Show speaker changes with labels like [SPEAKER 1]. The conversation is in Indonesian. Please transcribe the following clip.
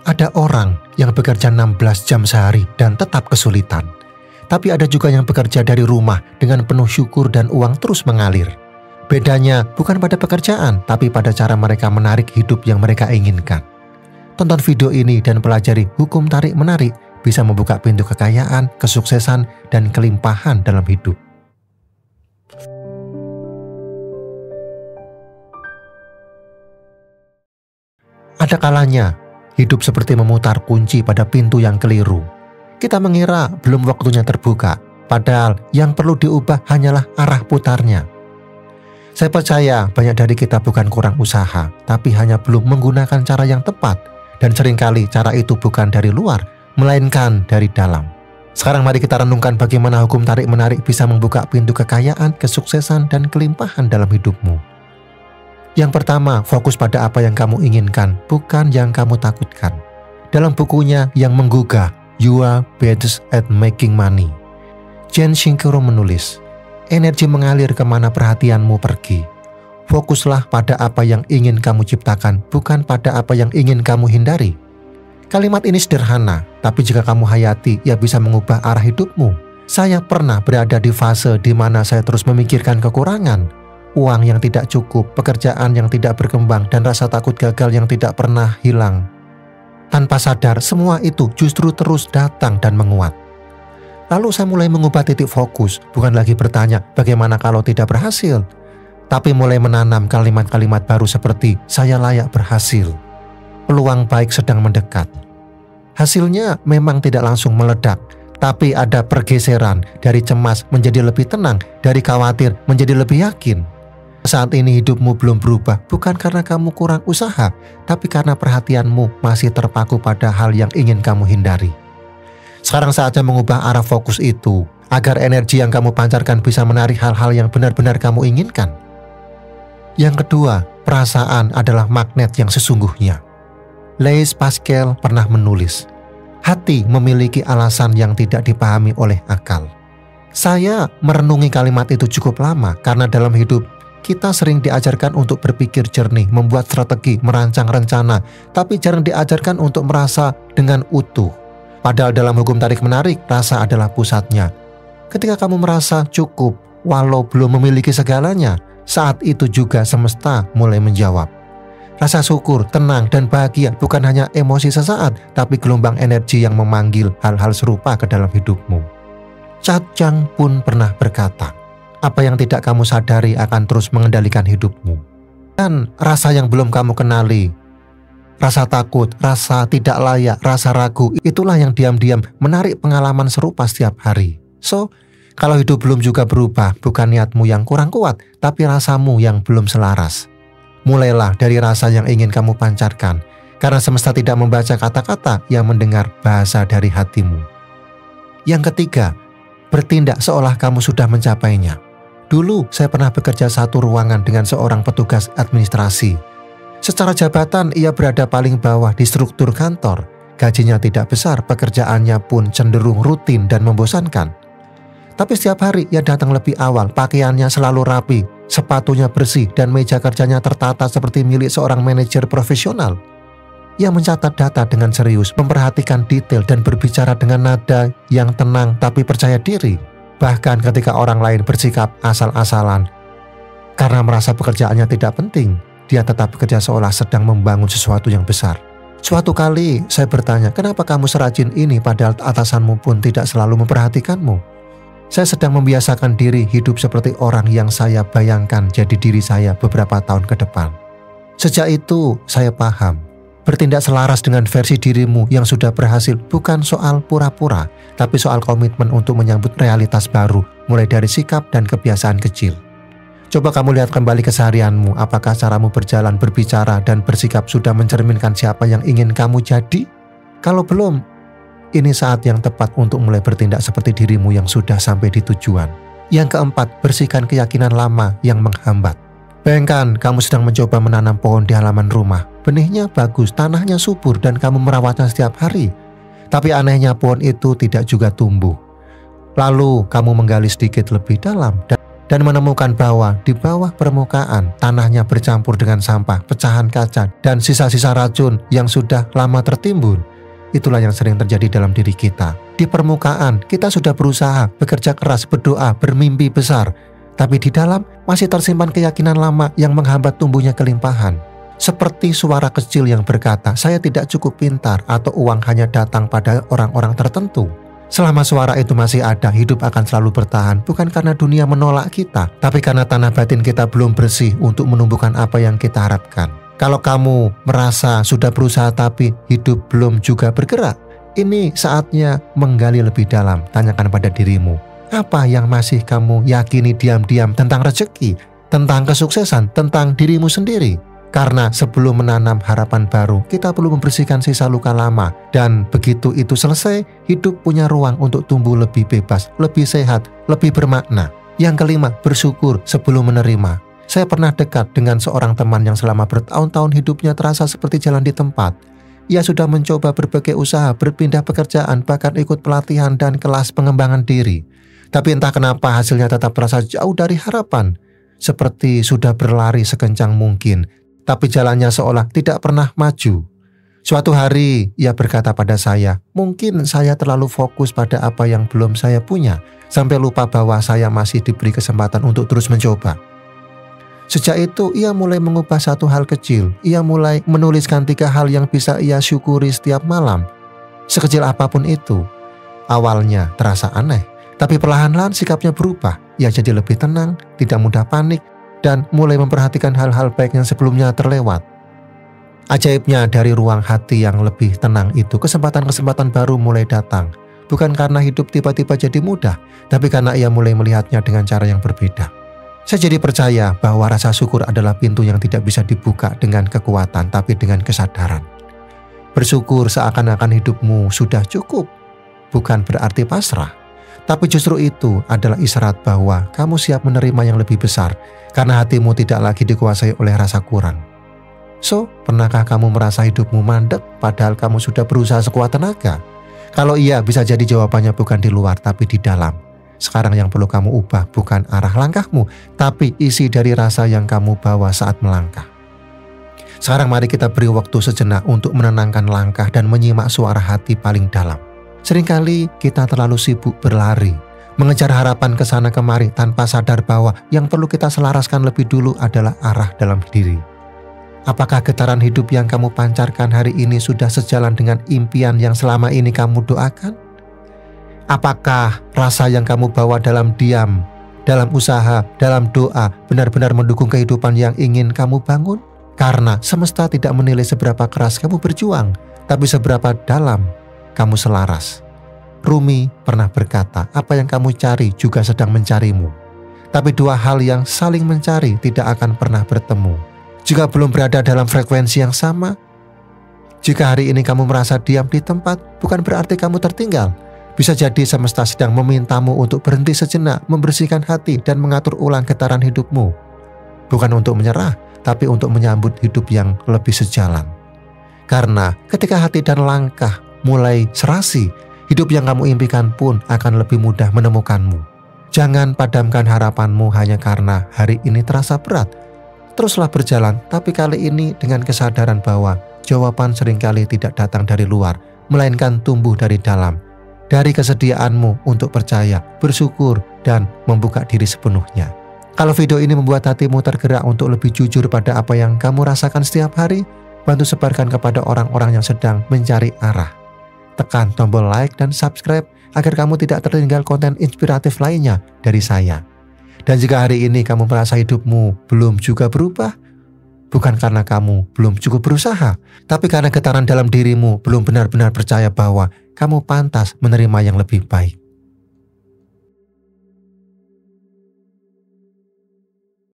[SPEAKER 1] Ada orang yang bekerja 16 jam sehari dan tetap kesulitan. Tapi ada juga yang bekerja dari rumah dengan penuh syukur dan uang terus mengalir. Bedanya bukan pada pekerjaan, tapi pada cara mereka menarik hidup yang mereka inginkan. Tonton video ini dan pelajari hukum tarik-menarik bisa membuka pintu kekayaan, kesuksesan, dan kelimpahan dalam hidup. Ada kalanya hidup seperti memutar kunci pada pintu yang keliru. Kita mengira belum waktunya terbuka, padahal yang perlu diubah hanyalah arah putarnya. Saya percaya banyak dari kita bukan kurang usaha, tapi hanya belum menggunakan cara yang tepat. Dan seringkali cara itu bukan dari luar, melainkan dari dalam. Sekarang mari kita renungkan bagaimana hukum tarik-menarik bisa membuka pintu kekayaan, kesuksesan, dan kelimpahan dalam hidupmu. Yang pertama, fokus pada apa yang kamu inginkan, bukan yang kamu takutkan. Dalam bukunya yang menggugah, You Are Best at Making Money, Jen Sincero menulis, energi mengalir kemana perhatianmu pergi. Fokuslah pada apa yang ingin kamu ciptakan, bukan pada apa yang ingin kamu hindari. Kalimat ini sederhana, tapi jika kamu hayati, ia bisa mengubah arah hidupmu. Saya pernah berada di fase di mana saya terus memikirkan kekurangan, uang yang tidak cukup, pekerjaan yang tidak berkembang, dan rasa takut gagal yang tidak pernah hilang. Tanpa sadar, semua itu justru terus datang dan menguat. Lalu saya mulai mengubah titik fokus, bukan lagi bertanya bagaimana kalau tidak berhasil, tapi mulai menanam kalimat-kalimat baru seperti saya layak berhasil. Peluang baik sedang mendekat. Hasilnya memang tidak langsung meledak, tapi ada pergeseran dari cemas menjadi lebih tenang, dari khawatir menjadi lebih yakin. Saat ini hidupmu belum berubah, bukan karena kamu kurang usaha, tapi karena perhatianmu masih terpaku pada hal yang ingin kamu hindari. Sekarang saatnya mengubah arah fokus itu, agar energi yang kamu pancarkan bisa menarik hal-hal yang benar-benar kamu inginkan. Yang kedua, perasaan adalah magnet yang sesungguhnya. Blaise Pascal pernah menulis, hati memiliki alasan yang tidak dipahami oleh akal. Saya merenungi kalimat itu cukup lama karena dalam hidup kita sering diajarkan untuk berpikir jernih, membuat strategi, merancang rencana, tapi jarang diajarkan untuk merasa dengan utuh. Padahal dalam hukum tarik-menarik, rasa adalah pusatnya. Ketika kamu merasa cukup, walau belum memiliki segalanya, saat itu juga semesta mulai menjawab. Rasa syukur, tenang, dan bahagia bukan hanya emosi sesaat, tapi gelombang energi yang memanggil hal-hal serupa ke dalam hidupmu. Cha Chang pun pernah berkata, apa yang tidak kamu sadari akan terus mengendalikan hidupmu. Dan rasa yang belum kamu kenali, rasa takut, rasa tidak layak, rasa ragu, itulah yang diam-diam menarik pengalaman serupa setiap hari. So, kalau hidup belum juga berubah, bukan niatmu yang kurang kuat, tapi rasamu yang belum selaras. Mulailah dari rasa yang ingin kamu pancarkan, karena semesta tidak membaca kata-kata yang mendengar bahasa dari hatimu. Yang ketiga, bertindak seolah kamu sudah mencapainya. Dulu saya pernah bekerja satu ruangan dengan seorang petugas administrasi. Secara jabatan ia berada paling bawah di struktur kantor. Gajinya tidak besar, pekerjaannya pun cenderung rutin dan membosankan. Tapi setiap hari ia datang lebih awal, pakaiannya selalu rapi, sepatunya bersih, dan meja kerjanya tertata seperti milik seorang manajer profesional. Ia mencatat data dengan serius, memperhatikan detail, dan berbicara dengan nada yang tenang tapi percaya diri. Bahkan ketika orang lain bersikap asal-asalan, karena merasa pekerjaannya tidak penting, dia tetap bekerja seolah sedang membangun sesuatu yang besar. Suatu kali saya bertanya, kenapa kamu serajin ini padahal atasanmu pun tidak selalu memperhatikanmu? Saya sedang membiasakan diri hidup seperti orang yang saya bayangkan jadi diri saya beberapa tahun ke depan. Sejak itu saya paham, bertindak selaras dengan versi dirimu yang sudah berhasil bukan soal pura-pura, tapi soal komitmen untuk menyambut realitas baru, mulai dari sikap dan kebiasaan kecil. Coba kamu lihat kembali keseharianmu, apakah caramu berjalan, berbicara, dan bersikap sudah mencerminkan siapa yang ingin kamu jadi? Kalau belum, ini saat yang tepat untuk mulai bertindak seperti dirimu yang sudah sampai di tujuan. Yang keempat, bersihkan keyakinan lama yang menghambat. Bayangkan kamu sedang mencoba menanam pohon di halaman rumah. Benihnya bagus, tanahnya subur, dan kamu merawatnya setiap hari. Tapi anehnya pohon itu tidak juga tumbuh. Lalu kamu menggali sedikit lebih dalam dan menemukan bahwa di bawah permukaan tanahnya bercampur dengan sampah, pecahan kaca, dan sisa-sisa racun yang sudah lama tertimbun. Itulah yang sering terjadi dalam diri kita. Di permukaan kita sudah berusaha, bekerja keras, berdoa, bermimpi besar, tapi di dalam masih tersimpan keyakinan lama yang menghambat tumbuhnya kelimpahan. Seperti suara kecil yang berkata, saya tidak cukup pintar, atau uang hanya datang pada orang-orang tertentu. Selama suara itu masih ada, hidup akan selalu bertahan, bukan karena dunia menolak kita, tapi karena tanah batin kita belum bersih untuk menumbuhkan apa yang kita harapkan. Kalau kamu merasa sudah berusaha tapi hidup belum juga bergerak, ini saatnya menggali lebih dalam. Tanyakan pada dirimu, apa yang masih kamu yakini diam-diam tentang rezeki, tentang kesuksesan, tentang dirimu sendiri? Karena sebelum menanam harapan baru, kita perlu membersihkan sisa luka lama. Dan begitu itu selesai, hidup punya ruang untuk tumbuh lebih bebas, lebih sehat, lebih bermakna. Yang kelima, bersyukur sebelum menerima. Saya pernah dekat dengan seorang teman yang selama bertahun-tahun hidupnya terasa seperti jalan di tempat. Ia sudah mencoba berbagai usaha, berpindah pekerjaan, bahkan ikut pelatihan dan kelas pengembangan diri. Tapi entah kenapa hasilnya tetap terasa jauh dari harapan. Seperti sudah berlari sekencang mungkin, tapi jalannya seolah tidak pernah maju. Suatu hari ia berkata pada saya, mungkin saya terlalu fokus pada apa yang belum saya punya, sampai lupa bahwa saya masih diberi kesempatan untuk terus mencoba. Sejak itu ia mulai mengubah satu hal kecil. Ia mulai menuliskan 3 hal yang bisa ia syukuri setiap malam. Sekecil apapun itu. Awalnya terasa aneh, tapi perlahan-lahan sikapnya berubah. Ia jadi lebih tenang, tidak mudah panik, dan mulai memperhatikan hal-hal baik yang sebelumnya terlewat. Ajaibnya dari ruang hati yang lebih tenang itu, kesempatan-kesempatan baru mulai datang. Bukan karena hidup tiba-tiba jadi mudah, tapi karena ia mulai melihatnya dengan cara yang berbeda. Saya jadi percaya bahwa rasa syukur adalah pintu yang tidak bisa dibuka dengan kekuatan, tapi dengan kesadaran. Bersyukur seakan-akan hidupmu sudah cukup, bukan berarti pasrah. Tapi justru itu adalah isyarat bahwa kamu siap menerima yang lebih besar, karena hatimu tidak lagi dikuasai oleh rasa kurang. So, pernahkah kamu merasa hidupmu mandek padahal kamu sudah berusaha sekuat tenaga? Kalau iya, bisa jadi jawabannya bukan di luar tapi di dalam. Sekarang yang perlu kamu ubah bukan arah langkahmu, tapi isi dari rasa yang kamu bawa saat melangkah. Sekarang mari kita beri waktu sejenak untuk menenangkan langkah dan menyimak suara hati paling dalam. Seringkali kita terlalu sibuk berlari, mengejar harapan ke sana kemari tanpa sadar bahwa yang perlu kita selaraskan lebih dulu adalah arah dalam diri. Apakah getaran hidup yang kamu pancarkan hari ini sudah sejalan dengan impian yang selama ini kamu doakan? Apakah rasa yang kamu bawa dalam diam, dalam usaha, dalam doa benar-benar mendukung kehidupan yang ingin kamu bangun? Karena semesta tidak menilai seberapa keras kamu berjuang, tapi seberapa dalam kamu selaras. Rumi pernah berkata, apa yang kamu cari juga sedang mencarimu. Tapi 2 hal yang saling mencari tidak akan pernah bertemu. Jika belum berada dalam frekuensi yang sama, jika hari ini kamu merasa diam di tempat, bukan berarti kamu tertinggal. Bisa jadi semesta sedang memintamu untuk berhenti sejenak, membersihkan hati dan mengatur ulang getaran hidupmu. Bukan untuk menyerah, tapi untuk menyambut hidup yang lebih sejalan. Karena ketika hati dan langkah mulai serasi, hidup yang kamu impikan pun akan lebih mudah menemukanmu. Jangan padamkan harapanmu hanya karena hari ini terasa berat. Teruslah berjalan, tapi kali ini dengan kesadaran bahwa jawaban seringkali tidak datang dari luar, melainkan tumbuh dari dalam. Dari kesediaanmu untuk percaya, bersyukur, dan membuka diri sepenuhnya. Kalau video ini membuat hatimu tergerak untuk lebih jujur pada apa yang kamu rasakan setiap hari, bantu sebarkan kepada orang-orang yang sedang mencari arah. Tekan tombol like dan subscribe agar kamu tidak tertinggal konten inspiratif lainnya dari saya. Dan jika hari ini kamu merasa hidupmu belum juga berubah, bukan karena kamu belum cukup berusaha, tapi karena getaran dalam dirimu belum benar-benar percaya bahwa kamu pantas menerima yang lebih baik.